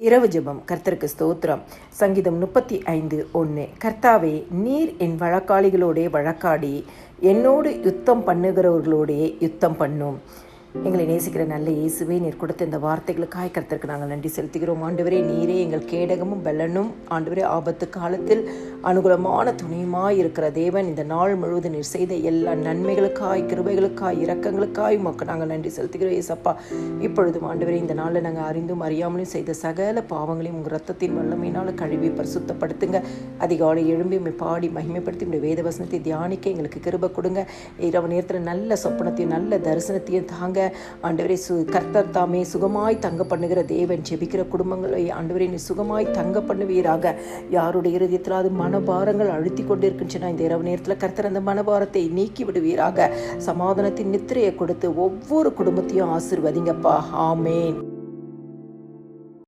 இரவு ஜெபம். கர்த்தருக்கு ஸ்தோத்திரம். சங்கீதம் 35:1. கர்த்தாவே, நீர் என் வழக்காளிகளோடே வழக்காடி என்னோடு யுத்தம் பண்ணுகிறவர்களோடே யுத்தம் பண்ணும். எங்களை நேசிக்கிற நல்ல இயேசுவே, நீர் கொடுத்த இந்த வார்த்தைகளுக்காய் கர்த்தருக்கு நாங்கள் நன்றி செலுத்துகிறோம். ஆண்டவரே, நீரே எங்கள் கேடகமும் பலனும், ஆண்டவரே, ஆபத்து காலத்தில் அனுகூலமான துணையுமாய் இருக்கிற தேவன். இந்த நாள் முழுவதும் நீர் செய்த எல்லா நன்மைகளுக்காய், கிருபைகளுக்காய், இரக்கங்களுக்காய் உமக்கு நாங்கள் நன்றி செலுத்துகிறோம் ஏசப்பா. இப்பொழுதும் ஆண்டவரே, இந்த நாளில் நாங்கள் அறிந்தும் அறியாமலும் செய்த சகல பாவங்களையும் உங்கள் ரத்தத்தின் வல்லமையினால் கழுவி பரிசுத்தப்படுத்துங்க. அதிகாலை எழும்பி உம்மை பாடி மகிமைப்படுத்தி உடைய வேத வசனத்தை தியானிக்க எங்களுக்கு கிருபை கொடுங்க. இரவு நேரத்தில் நல்ல சொப்பனத்தையும் நல்ல தரிசனத்தையும் தாங்க. ஆண்டவரே, கர்த்தர் தாமே சுகமாய் தங்க பண்ணுகிற தேவன். ஜெபிக்கிற குடும்பங்களை ஆண்டவரே நீ சுகமாய் தங்க பண்ணுவீராக. யாருடைய இருதயத்தில் அது மனபாரங்கள் அழுத்தி கொண்டிருக்கின்றன, இந்த இரவு நேரத்தில் கர்த்தர் அந்த மனபாரத்தை நீக்கி விடுவீராக. சமாதானத்தின் நித்திரையை கொடுத்து ஒவ்வொரு குடும்பத்தையும் ஆசீர்வதிங்கப்பா. ஆமேன்.